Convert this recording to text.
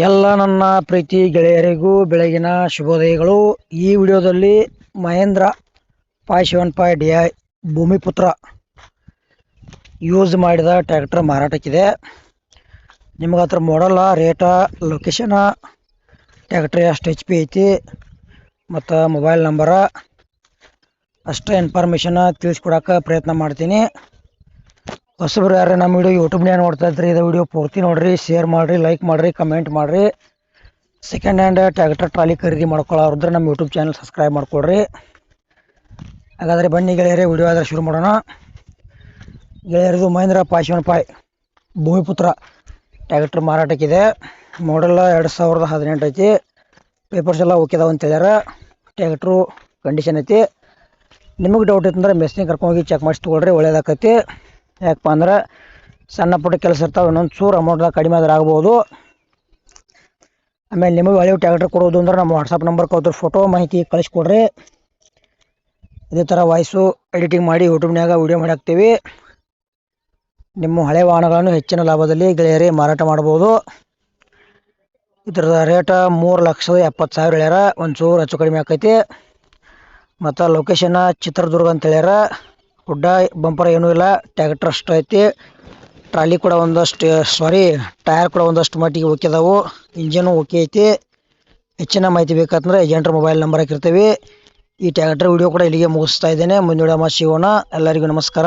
ಎಲ್ಲ ನನ್ನ ಪ್ರೀತಿ ಗೆಳೆಯರಿಗೂ ಬೆಳಗಿನ ಶುಭೋದಯಗಳು. ಈ ವಿಡಿಯೋದಲ್ಲಿ ಮಹೇಂದ್ರ 575 DI ಭೂಮಿಪುತ್ರ ಯೂಸ್ ಮಾಡಿದ ಟ್ರ್ಯಾಕ್ಟರ್ ಮಾರಾಟಕ್ಕಿದೆ. ನಿಮಗೆ ಅದರ ಮಾಡಲ್ಲ, ರೇಟ, ಲೊಕೇಶನ, ಟ್ರ್ಯಾಕ್ಟರ್ ಎಷ್ಟು HP ಐತಿ ಮತ್ತು ಮೊಬೈಲ್ ನಂಬರ ಅಷ್ಟೇ ಇನ್ಫಾರ್ಮೇಷನ್ ತಿಳಿಸ್ಕೊಡೋಕೆ ಪ್ರಯತ್ನ ಮಾಡ್ತೀನಿ. ಹೊಸಬ್ರು ಯಾರು ನಮ್ಮ ವಿಡಿಯೋ ಯೂಟ್ಯೂಬ್ನಾಗ ನೋಡ್ತಾ ಇದ್ರಿ, ಇದು ವಿಡಿಯೋ ಪೂರ್ತಿ ನೋಡಿರಿ, ಶೇರ್ ಮಾಡಿರಿ, ಲೈಕ್ ಮಾಡಿರಿ, ಕಮೆಂಟ್ ಮಾಡಿರಿ. ಸೆಕೆಂಡ್ ಹ್ಯಾಂಡ್ ಟ್ರ್ಯಾಕ್ಟರ್ ಟ್ರಾಲಿ ಖರೀದಿ ಮಾಡ್ಕೊಳ್ಳೋರಿದ್ರೆ ನಮ್ಮ ಯೂಟ್ಯೂಬ್ ಚಾನಲ್ ಸಬ್ಸ್ಕ್ರೈಬ್ ಮಾಡ್ಕೊಳ್ರಿ. ಹಾಗಾದರೆ ಬನ್ನಿ ಗೆಳೆಯರೇ, ವಿಡಿಯೋ ಆದರೆ ಶುರು ಮಾಡೋಣ. ಗೆಳೆಯರದು ಮಹೇಂದ್ರ 575 ಭೂಮಿಪುತ್ರ ಟ್ರ್ಯಾಕ್ಟರ್ ಮಾರಾಟಕ್ಕಿದೆ. ಮಾಡೆಲ್ಲ 2018 ಐತಿ. ಪೇಪರ್ಸ್ ಎಲ್ಲ ಓಕೆ ಅದಾವ ಅಂತ ಹೇಳ್ಯಾರ. ಟ್ರ್ಯಾಕ್ಟ್ರು ಕಂಡೀಷನ್ ಐತಿ. ನಿಮಗೆ ಡೌಟ್ ಐತಂದ್ರೆ ಮೆಸ್ಸಿಗೆ ಕರ್ಕೊಂಡೋಗಿ ಚೆಕ್ ಮಾಡಿಸಿ ತೊಗೊಳ್ರಿ, ಒಳ್ಳೇದಾಕೈತಿ. ಯಾಕಪ್ಪ ಅಂದ್ರೆ ಸಣ್ಣ ಪುಟ್ಟ ಕೆಲಸ ಇರ್ತಾವೆ, ಇನ್ನೊಂದು ಚೂರು ಅಮೌಂಟ್ದಾಗ ಕಡಿಮೆ ಆದ್ರೆ ಆಗ್ಬೋದು. ಆಮೇಲೆ ನಿಮಗೆ ಒಳ್ಳೆ ಟ್ರ್ಯಾಕ್ಟರ್ ಕೊಡೋದು ಅಂದ್ರೆ ನಮ್ಮ ವಾಟ್ಸಪ್ ನಂಬರ್ಗೆ ಅದ್ರ ಫೋಟೋ ಮಾಹಿತಿ ಕಳಿಸ್ಕೊಡ್ರಿ. ಇದೇ ಥರ ವಾಯ್ಸು ಎಡಿಟಿಂಗ್ ಮಾಡಿ ಯೂಟ್ಯೂಬ್ನಾಗ ವಿಡಿಯೋ ಮಾಡಿ ಹಾಕ್ತೀವಿ. ನಿಮ್ಮ ಹಳೆ ವಾಹನಗಳನ್ನು ಹೆಚ್ಚಿನ ಲಾಭದಲ್ಲಿ ಗೆಳೆಯರೇ ಮಾರಾಟ ಮಾಡ್ಬೋದು. ಇದರ ರೇಟ 3,70,000 ಹೇಳ್ಯಾರ. ಒಂಚೂರು ಹೆಚ್ಚು ಕಡಿಮೆ ಆಕೈತಿ. ಮತ್ತು ಲೊಕೇಶನ್ನ ಚಿತ್ರದುರ್ಗ ಅಂತ ಹೇಳ್ಯಾರ. ಗುಡ್ಡ ಬಂಪರ್ ಏನೂ ಇಲ್ಲ, ಟ್ರ್ಯಾಕ್ಟರ್ ಅಷ್ಟು ಐತಿ. ಟ್ರಾಲಿ ಕೂಡ ಟೈರ್ ಕೂಡ ಒಂದಷ್ಟು ಮಟ್ಟಿಗೆ ಓಕೆ ಅದಾವು. ಇಂಜನು ಓಕೆ ಐತಿ. ಹೆಚ್ಚಿನ ಮಾಹಿತಿ ಬೇಕಂದ್ರೆ ಏಜೆಂಟ್ರ ಮೊಬೈಲ್ ನಂಬರ್ ಹಾಕಿರ್ತೀವಿ. ಈ ಟ್ರ್ಯಾಕ್ಟರ್ ವಿಡಿಯೋ ಕೂಡ ಇಲ್ಲಿಗೆ ಮುಗಿಸ್ತಾ ಇದ್ದೇನೆ. ಮುಂದಿನ ವಿಡಿಯೋ ಸಿಗೋಣ. ಎಲ್ಲರಿಗೂ ನಮಸ್ಕಾರ.